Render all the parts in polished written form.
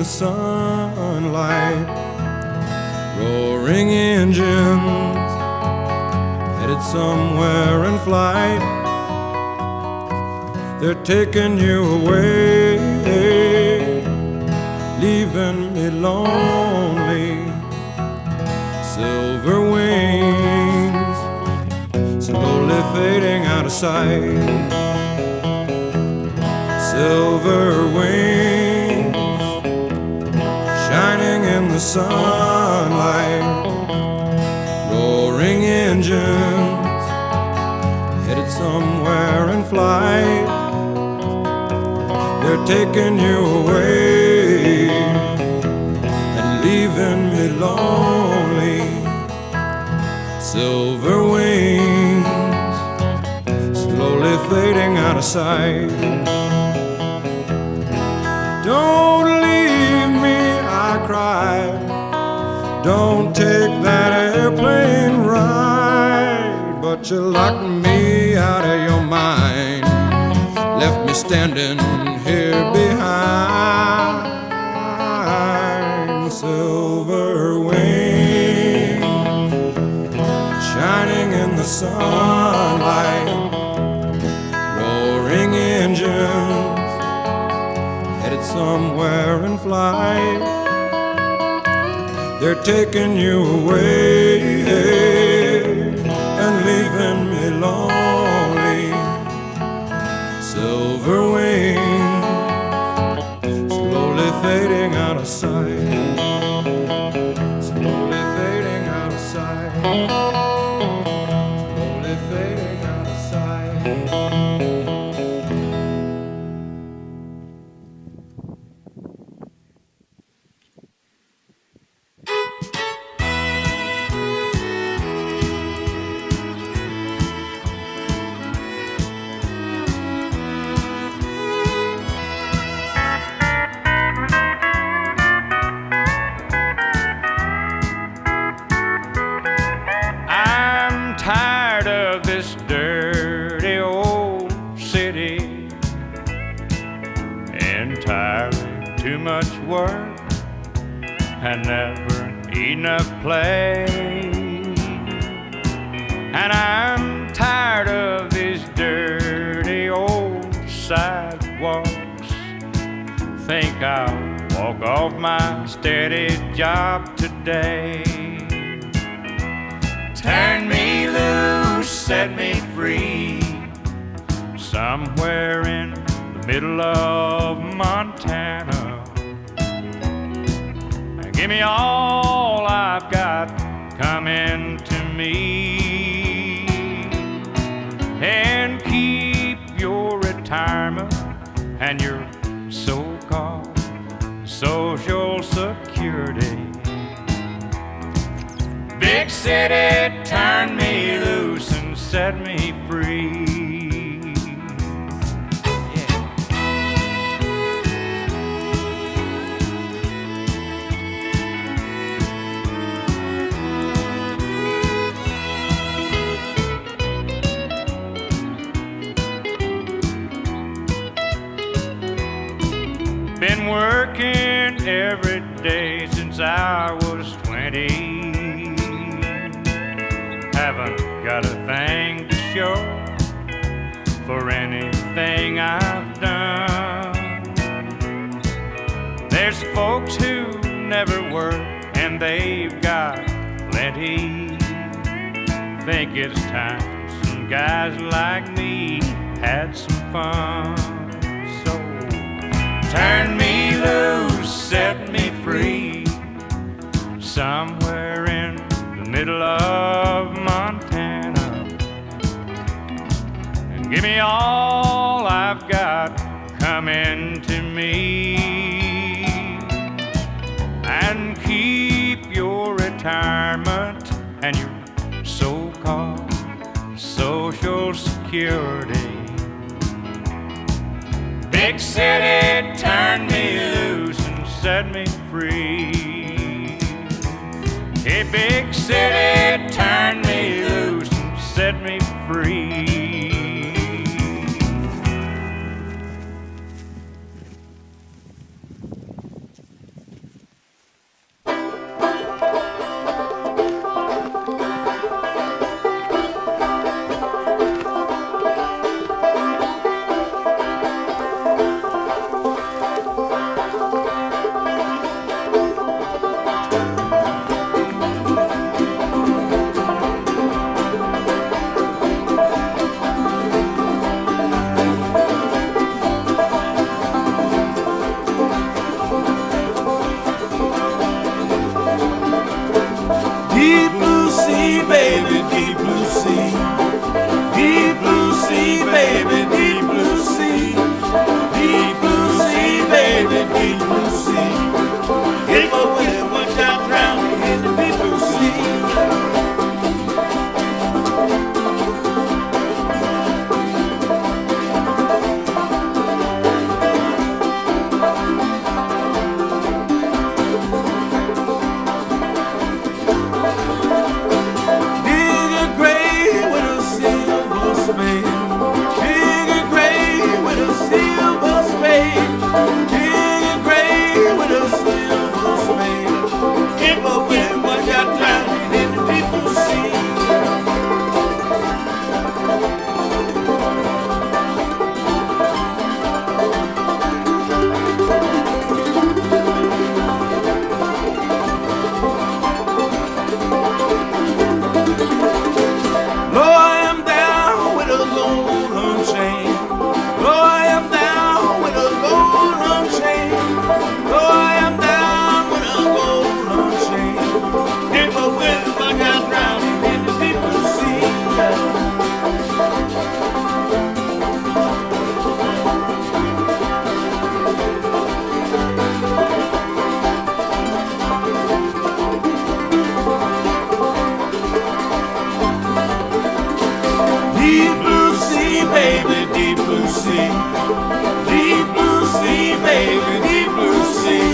the sunlight. Roaring engines headed somewhere in flight. They're taking you away, leaving me lonely. Silver wings slowly fading out of sight. Silver wings shining in the sunlight. Roaring engines headed somewhere in flight. They're taking you away and leaving me lonely. Silver wings slowly fading out of sight. Don't leave me, I cried. Don't take that airplane ride. But you locked me out of your mind, left me standing here behind. Silver wings shining in the sunlight. Roaring engines headed somewhere in flight. They're taking you away and leaving me lonely. Silver wings slowly fading out of sight. Slowly fading out of sight. Slowly fading out of sight. Tired of this dirty old city, entirely too much work and never enough play. And I'm tired of these dirty old sidewalks. Think I'll walk off my steady job today. Turn me loose, set me free, somewhere in the middle of Montana. Give me all I've got coming to me, and keep your retirement and your so-called Social Security. Big city, turn me loose and set me free. Been working every day since I was 20. Haven't got a thing to show for anything I've done. There's folks who never work and they've got plenty. Think it's time some guys like me had some fun. So turn me loose, set me free, somewhere in the middle of Montana, and give me all I've got coming to me, and keep your retirement and your so-called Social Security. Big city, turn me loose and set me free. Hey, big city, turn me loose and set me free. Deep blue sea, baby, deep blue sea. Deep blue sea, baby, deep blue sea. Deep blue sea, baby, deep blue sea. If I win, watch out, drowning in the deep blue sea. Deep blue sea, baby, deep blue sea. Deep blue sea, baby, deep blue sea.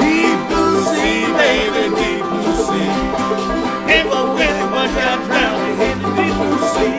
Deep blue sea, baby, deep blue sea. If I really watch out, drowning in the deep blue sea.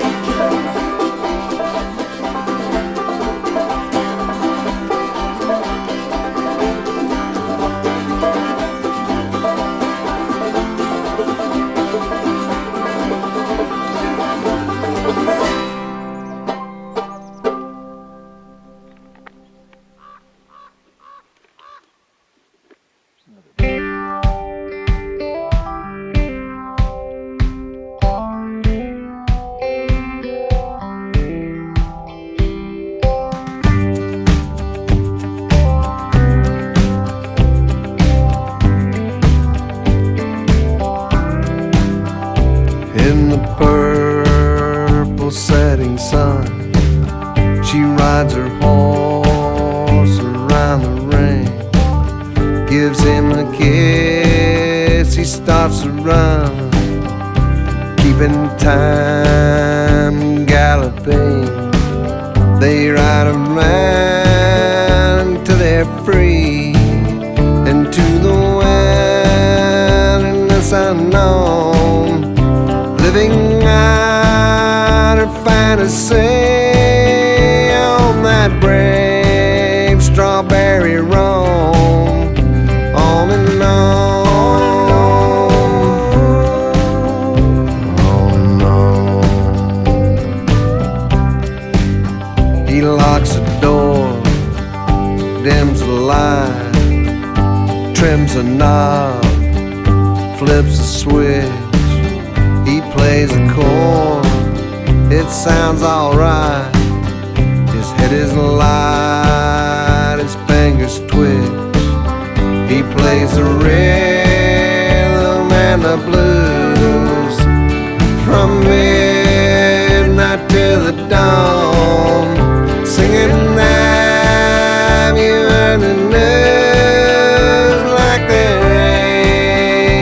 In the purple setting sun, she rides her horse around the ring, gives him a kiss, he starts to run, keeping time, galloping. They ride around till they're free, into the wilderness unknown, living out her fantasy on that brave strawberry roam, on and on, on and on. He locks the door, dims the light, trims the knob, flips the switch. He plays a chord, it sounds alright. His head is light, his fingers twitch. He plays the rhythm and the blues, from midnight till the dawn, singing have you heard the news, like there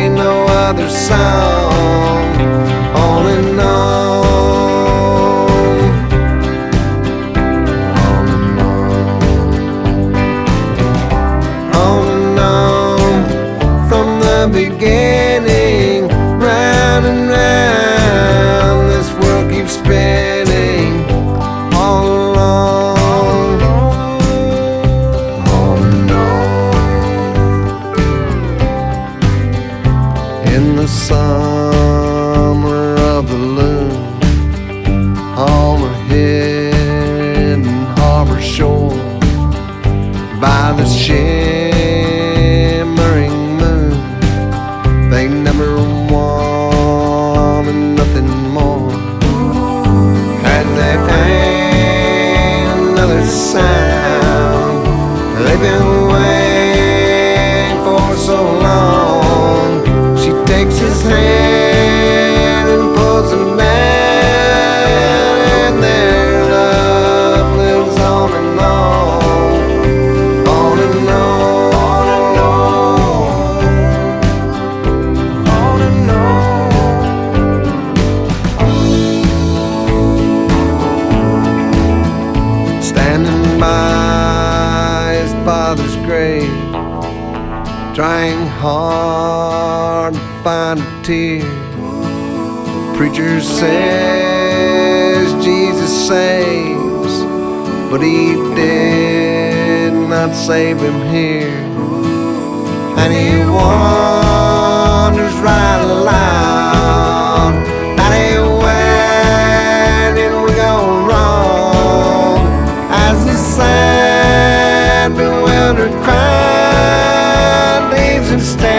ain't no other song. On and on, on and on, from the beginning, round and round, this world keeps spinning, all along, on and on. In the summer of the loon, on a hidden harbor shore, by the shimmering moon, they never wanted nothing more. And there ain't another sound, they've been waiting for so long. She takes his hand hard to find a tear. Preacher says Jesus saves, but he did not save him here. And he wanders right aloud. Daddy, where did we go wrong? As the sad, bewildered crowd leaves him staring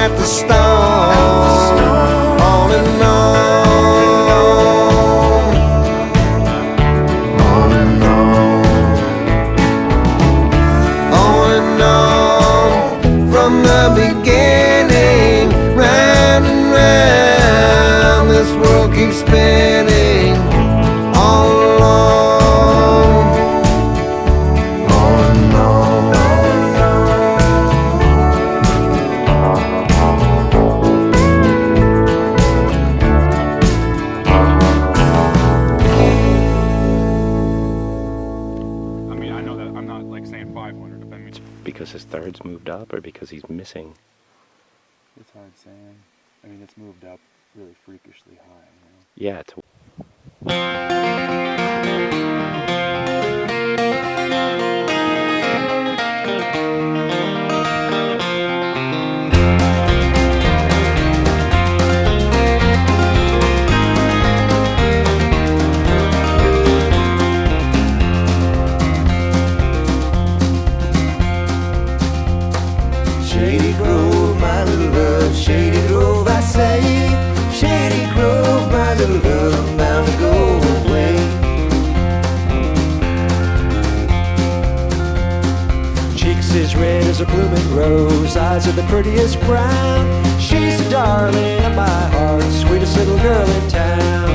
at the stone. On and on, on and on, on and on. From the beginning, round and round, this world keeps spinning all along, on and on. I mean, I know that I'm not like saying 500, but I mean, Because his thirds moved up or because he's missing? it's hard saying. I mean, it's moved up really freakishly high, you know? Yeah, to Shady Grove, my little love, Shady Grove, I say. Shady Grove, my little love, I'm bound to go away. Cheeks as red as a blooming rose, eyes are the prettiest brown. She's the darling of my heart, sweetest little girl in town.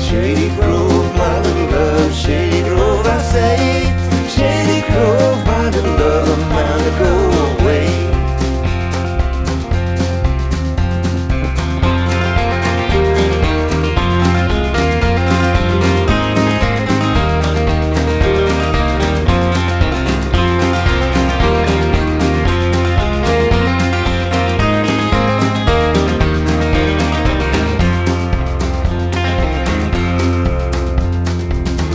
Shady Grove, my little love, Shady Grove, I say. Shady Grove, my little love, I'm bound to go away.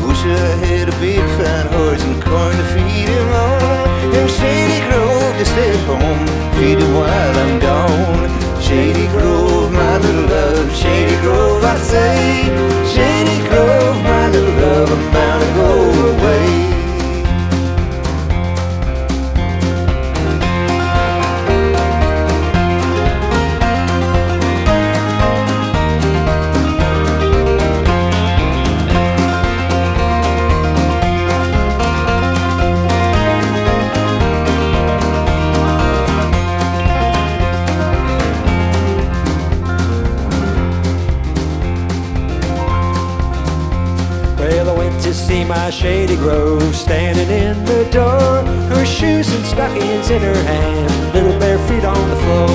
Wish I had a big fat horse and corn to feed him on. And Shady Grove to stay at home, feed him while I'm gone. Shady Grove, my little love, Shady Grove, I say. Shady Grove, my little love, I'm bound to go away. Well, I went to see my Shady Grove, standing in the door, her shoes and stockings in her hand, little bare feet on the floor.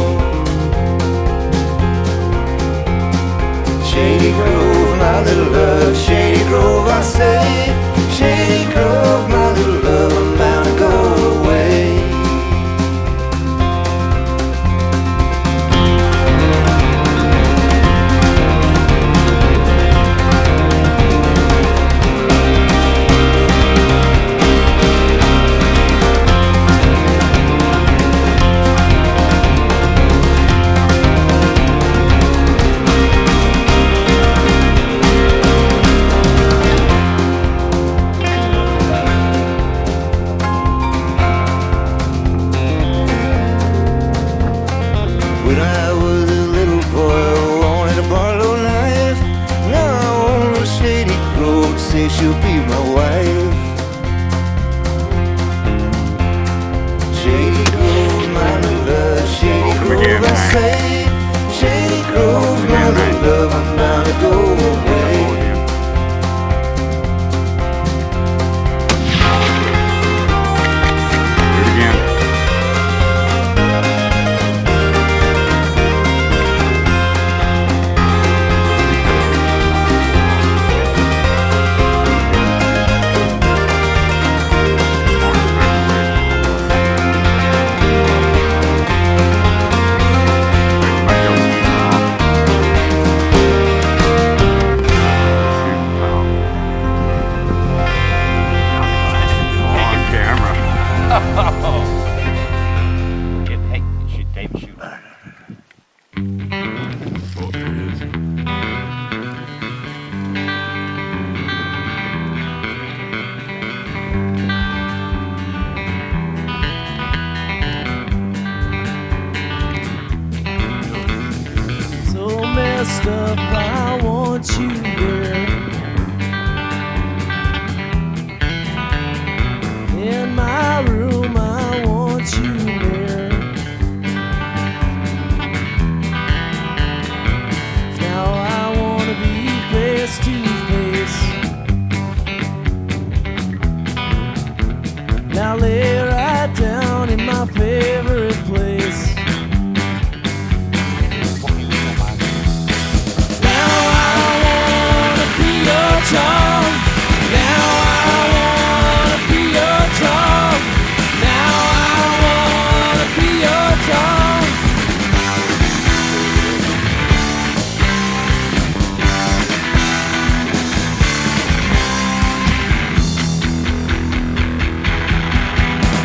Shady Grove, my little love, Shady Grove, I say. Shady Grove, my little love, I'm bound to go away. When I was a little boy, I wanted a Barlow knife. Now I want a Shady Grove to say she'll be my wife. Shady Grove, my little love, Shady Grove, I say. Shady Grove, my little love, I'm bound to go away. do it again. Horns up, I want you there. In my room, I want you there. Now I wanna be face to face. Now lay right down in my favorite place. Now I wanna be your tongue. Now I wanna be your tongue. Now I wanna be your tongue.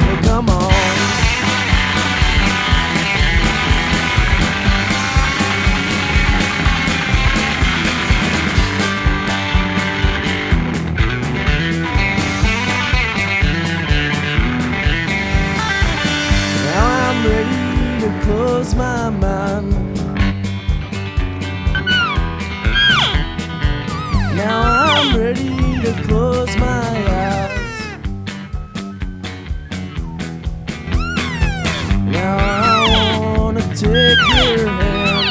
Well, come on. Now I'm ready to close my mind. Now I'm ready to close my eyes. Now I wanna take your hand.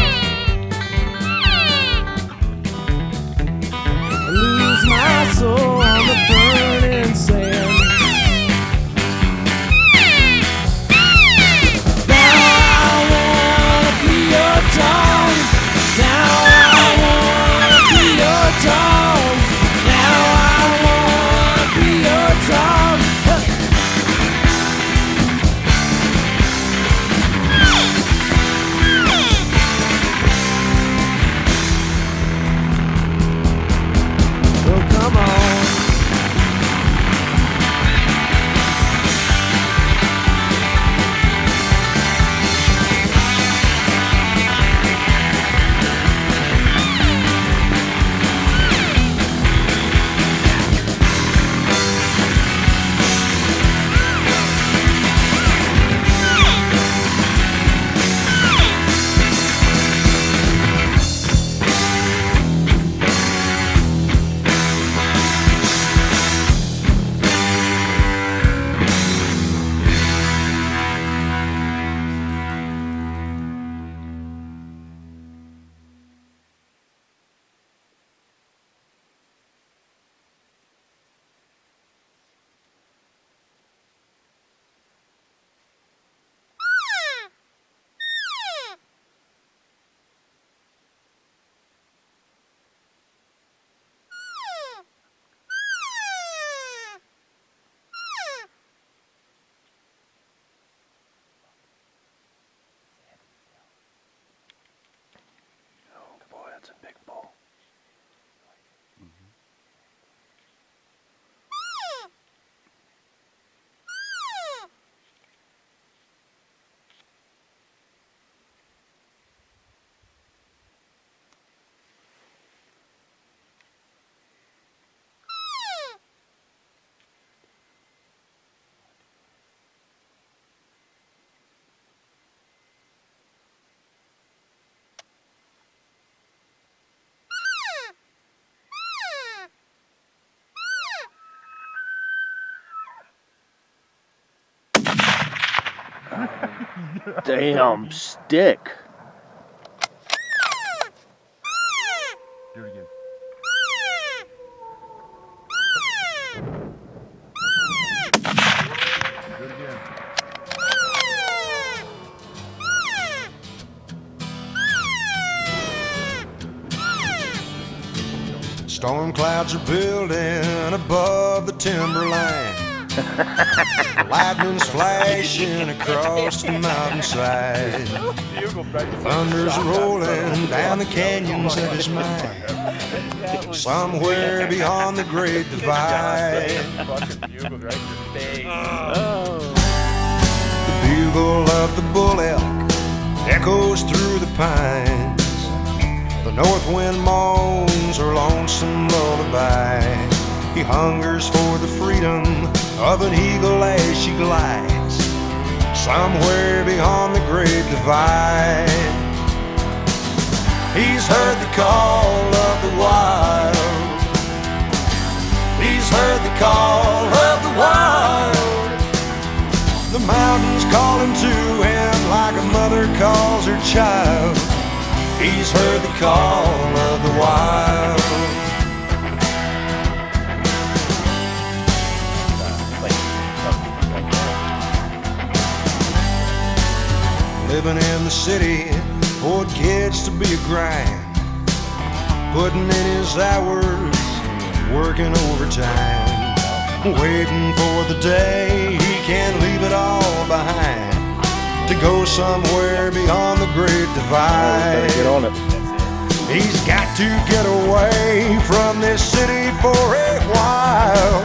Lose my soul on the burning sand. Now I wanna be your tongue. Now I wanna be your tongue. Now I wanna be your tongue. Well, come on. Boy, that's a big bull. Damn stick. Do it again. Do it again. Storm clouds are building above the timberline. Lightning's flashing across the mountainside. Thunder's rolling down the canyons of his mind. Somewhere beyond the great divide. The bugle of the bull elk echoes through the pines. The north wind moans her lonesome lullaby. He hungers for the freedom of an eagle as she glides somewhere beyond the great divide. He's heard the call of the wild. He's heard the call of the wild. The mountains calling to him like a mother calls her child. He's heard the call of the wild. Living in the city, boy, it gets to be a grind. Putting in his hours, working overtime, waiting for the day he can leave it all behind to go somewhere beyond the Great Divide. Get on it. He's got to get away from this city for a while.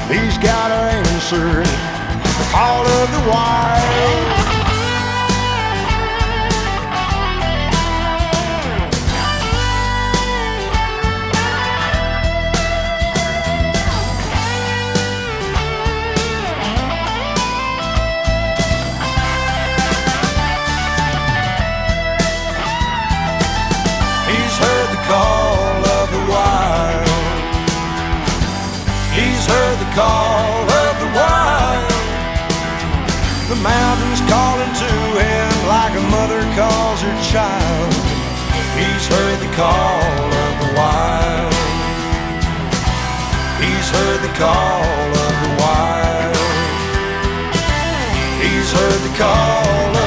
He's got to answer the call of the wild. Call of the wild. He's heard the call of the wild. The mountains calling to him like a mother calls her child. He's heard the call of the wild. He's heard the call of the wild. He's heard the call